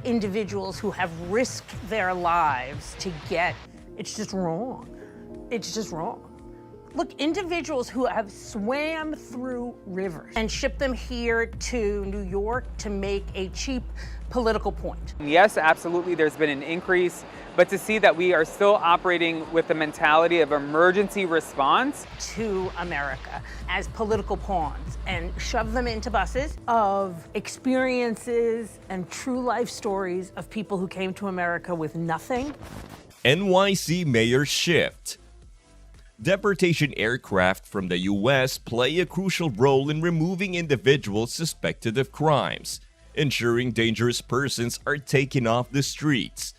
individuals who have risked their lives to get, it's just wrong. It's just wrong. Look, individuals who have swam through rivers and shipped them here to New York to make a cheap political point. Yes, absolutely, there's been an increase, but to see that we are still operating with the mentality of emergency response to America as political pawns and shove them into buses of experiences and true life stories of people who came to America with nothing. NYC mayor shift. Deportation aircraft from the U.S. play a crucial role in removing individuals suspected of crimes, ensuring dangerous persons are taken off the streets.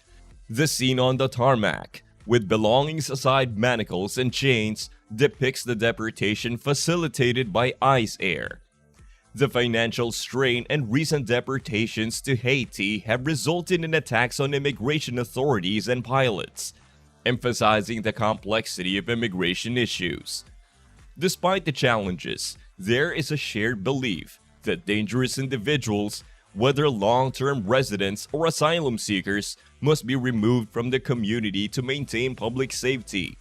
The scene on the tarmac, with belongings aside manacles and chains, depicts the deportation facilitated by ICE Air. The financial strain and recent deportations to Haiti have resulted in attacks on immigration authorities and pilots, emphasizing the complexity of immigration issues. Despite the challenges, there is a shared belief that dangerous individuals, whether long-term residents or asylum seekers, must be removed from the community to maintain public safety.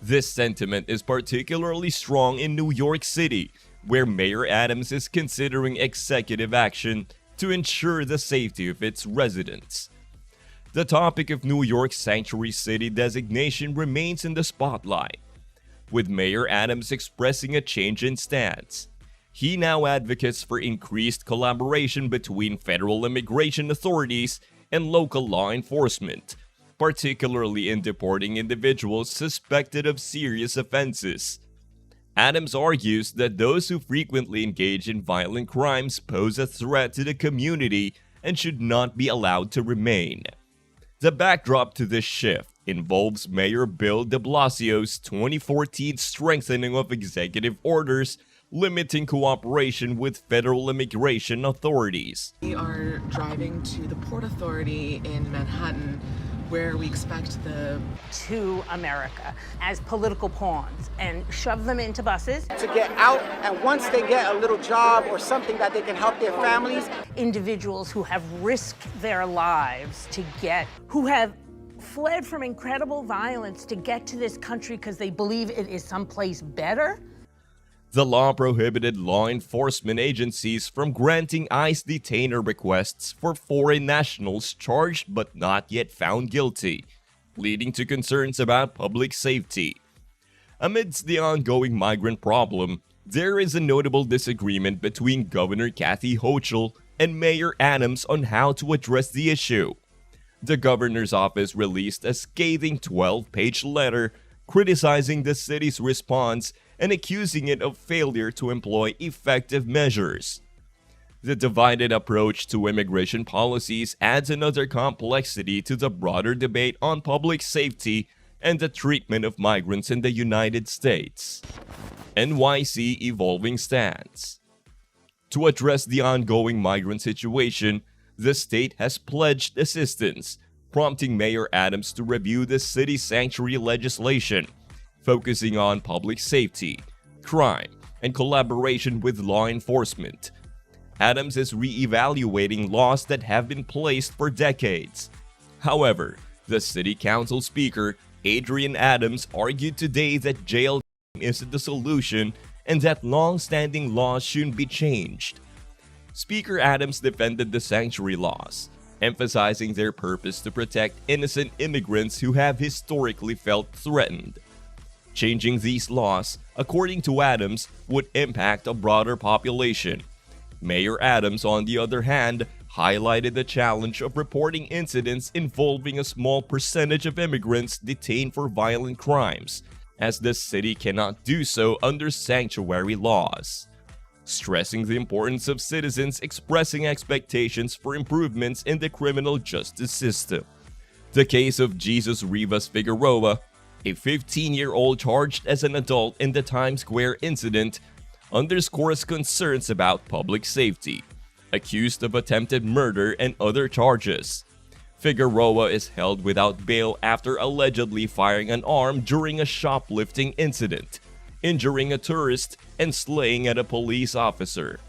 This sentiment is particularly strong in New York City, where Mayor Adams is considering executive action to ensure the safety of its residents. The topic of New York's sanctuary city designation remains in the spotlight, with Mayor Adams expressing a change in stance. He now advocates for increased collaboration between federal immigration authorities and local law enforcement, particularly in deporting individuals suspected of serious offenses. Adams argues that those who frequently engage in violent crimes pose a threat to the community and should not be allowed to remain. The backdrop to this shift involves Mayor Bill de Blasio's 2014 strengthening of executive orders limiting cooperation with federal immigration authorities. We are driving to the Port Authority in Manhattan, where we expect to America as political pawns and shove them into buses to get out, and once they get a little job or something that they can help their families. Individuals who have risked their lives to get, who have fled from incredible violence to get to this country because they believe it is someplace better. The law prohibited law enforcement agencies from granting ICE detainer requests for foreign nationals charged but not yet found guilty, leading to concerns about public safety. Amidst the ongoing migrant problem, there is a notable disagreement between Governor Kathy Hochul and Mayor Adams on how to address the issue. The governor's office released a scathing 12-page letter criticizing the city's response and accusing it of failure to employ effective measures. The divided approach to immigration policies adds another complexity to the broader debate on public safety and the treatment of migrants in the United States. NYC evolving stance. To address the ongoing migrant situation, the state has pledged assistance, prompting Mayor Adams to review the city's sanctuary legislation, focusing on public safety, crime, and collaboration with law enforcement. Adams is re-evaluating laws that have been placed for decades. However, the City Council Speaker, Adrian Adams, argued today that jail isn't the solution and that long-standing laws shouldn't be changed. Speaker Adams defended the sanctuary laws, emphasizing their purpose to protect innocent immigrants who have historically felt threatened. Changing these laws, according to Adams, would impact a broader population. Mayor Adams, on the other hand, highlighted the challenge of reporting incidents involving a small percentage of immigrants detained for violent crimes, as the city cannot do so under sanctuary laws, stressing the importance of citizens expressing expectations for improvements in the criminal justice system. The case of Jesus Rivas Figueroa, a 15-year-old charged as an adult in the Times Square incident, underscores concerns about public safety, accused of attempted murder and other charges. Figueroa is held without bail after allegedly firing an arm during a shoplifting incident, injuring a tourist and slaying at a police officer.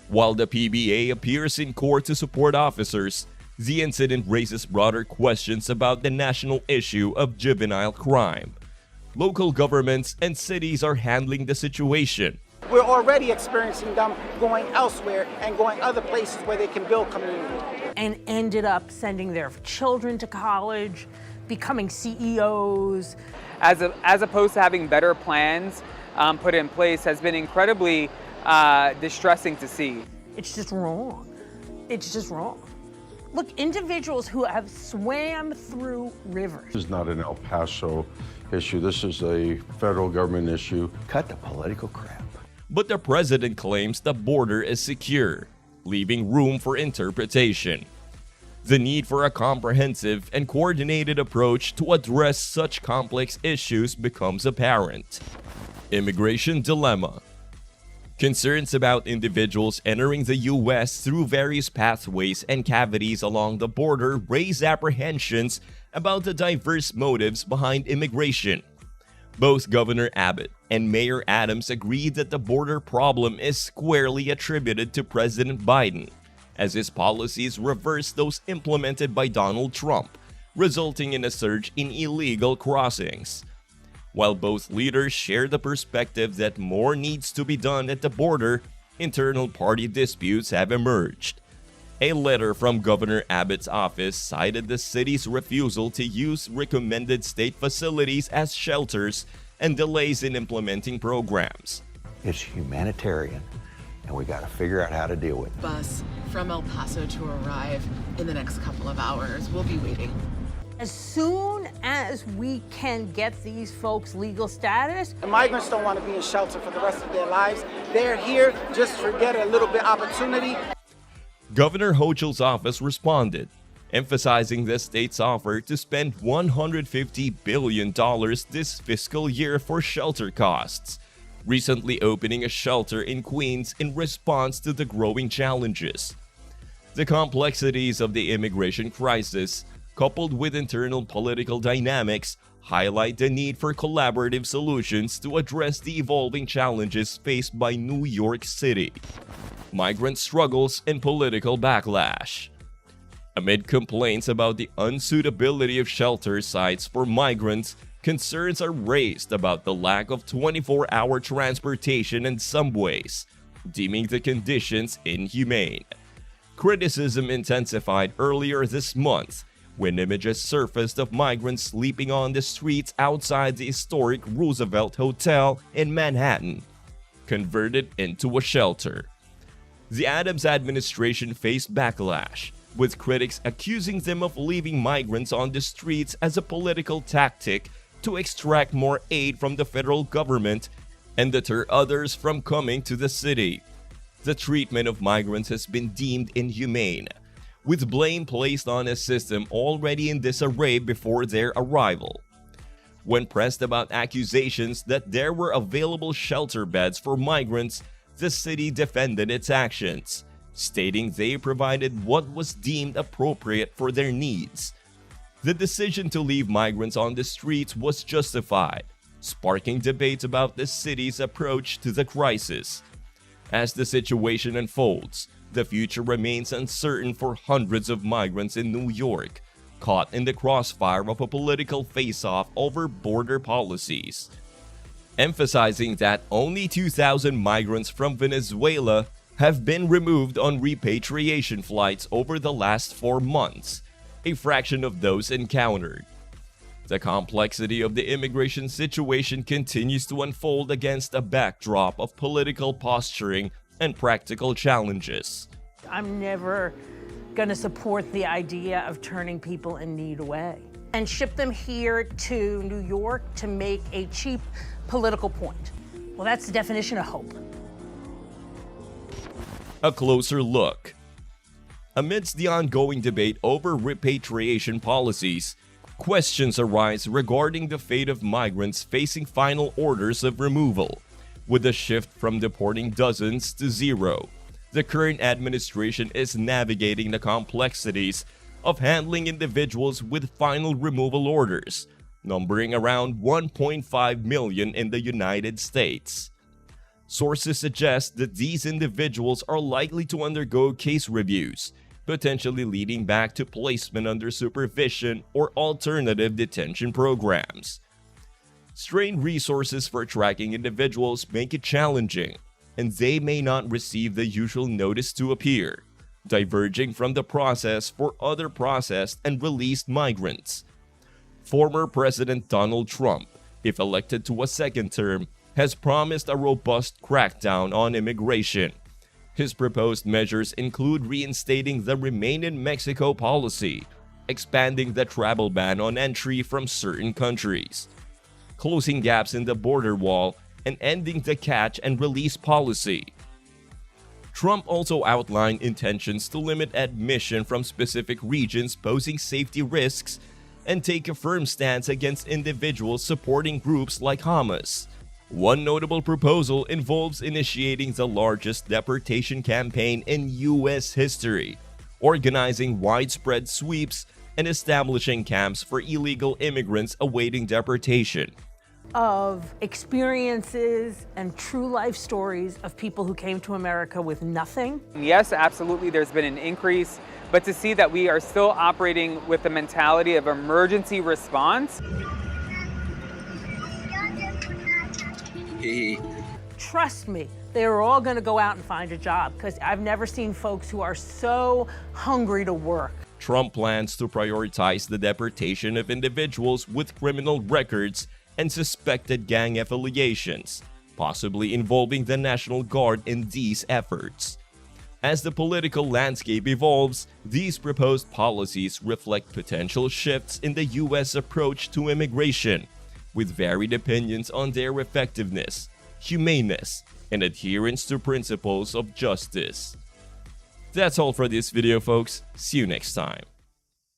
While the PBA appears in court to support officers, The incident raises broader questions about the national issue of juvenile crime. Local governments and cities are handling the situation. We're already experiencing them going elsewhere and going other places where they can build community. And ended up sending their children to college, becoming CEOs. As opposed to having better plans put in place has been incredibly distressing to see. It's just wrong. It's just wrong. Look, individuals who have swam through rivers. This is not an El Paso issue. This is a federal government issue. Cut the political crap. But the president claims the border is secure, leaving room for interpretation. The need for a comprehensive and coordinated approach to address such complex issues becomes apparent. Immigration dilemma. Concerns about individuals entering the U.S. through various pathways and cavities along the border raise apprehensions about the diverse motives behind immigration. Both Governor Abbott and Mayor Adams agreed that the border problem is squarely attributed to President Biden, as his policies reverse those implemented by Donald Trump, resulting in a surge in illegal crossings. While both leaders share the perspective that more needs to be done at the border, internal party disputes have emerged. A letter from Governor Abbott's office cited the city's refusal to use recommended state facilities as shelters and delays in implementing programs. It's humanitarian, and we got to figure out how to deal with it. Bus from El Paso to arrive in the next couple of hours. We'll be waiting. As soon as we can get these folks legal status, The migrants don't want to be in shelter for the rest of their lives. They're here just to get a little bit opportunity. Governor Hochul's office responded, emphasizing the state's offer to spend $150 billion this fiscal year for shelter costs, recently opening a shelter in Queens in response to the growing challenges. The complexities of the immigration crisis, coupled with internal political dynamics, highlight the need for collaborative solutions to address the evolving challenges faced by New York City. Migrant struggles and political backlash. Amid complaints about the unsuitability of shelter sites for migrants, concerns are raised about the lack of 24-hour transportation in some ways, deeming the conditions inhumane. Criticism intensified earlier this month when images surfaced of migrants sleeping on the streets outside the historic Roosevelt Hotel in Manhattan, converted into a shelter. The Adams administration faced backlash, with critics accusing them of leaving migrants on the streets as a political tactic to extract more aid from the federal government and deter others from coming to the city. The treatment of migrants has been deemed inhumane, with blame placed on a system already in disarray before their arrival. When pressed about accusations that there were available shelter beds for migrants, the city defended its actions, stating they provided what was deemed appropriate for their needs. The decision to leave migrants on the streets was justified, sparking debates about the city's approach to the crisis. As the situation unfolds, the future remains uncertain for hundreds of migrants in New York, caught in the crossfire of a political face-off over border policies. Emphasizing that only 2,000 migrants from Venezuela have been removed on repatriation flights over the last 4 months, a fraction of those encountered. The complexity of the immigration situation continues to unfold against a backdrop of political posturing and practical challenges. I'm never gonna support the idea of turning people in need away and ship them here to New York to make a cheap political point. Well, that's the definition of hope. A closer look. Amidst the ongoing debate over repatriation policies, questions arise regarding the fate of migrants facing final orders of removal. With a shift from deporting dozens to zero, the current administration is navigating the complexities of handling individuals with final removal orders, numbering around 1.5 million in the United States. Sources suggest that these individuals are likely to undergo case reviews, potentially leading back to placement under supervision or alternative detention programs. Strained resources for tracking individuals make it challenging, and they may not receive the usual notice to appear, diverging from the process for other processed and released migrants. Former President Donald Trump, if elected to a second term, has promised a robust crackdown on immigration. His proposed measures include reinstating the Remain in Mexico policy, expanding the travel ban on entry from certain countries, closing gaps in the border wall, and ending the catch and release policy. Trump also outlined intentions to limit admission from specific regions posing safety risks and take a firm stance against individuals supporting groups like Hamas. One notable proposal involves initiating the largest deportation campaign in U.S. history, organizing widespread sweeps, and establishing camps for illegal immigrants awaiting deportation. Of experiences and true life stories of people who came to America with nothing. Yes, absolutely, there's been an increase, but to see that we are still operating with the mentality of emergency response. Trust me, they're all going to go out and find a job because I've never seen folks who are so hungry to work. Trump plans to prioritize the deportation of individuals with criminal records and suspected gang affiliations, possibly involving the National Guard in these efforts. As the political landscape evolves, these proposed policies reflect potential shifts in the U.S. approach to immigration, with varied opinions on their effectiveness, humaneness, and adherence to principles of justice. That's all for this video, folks. See you next time.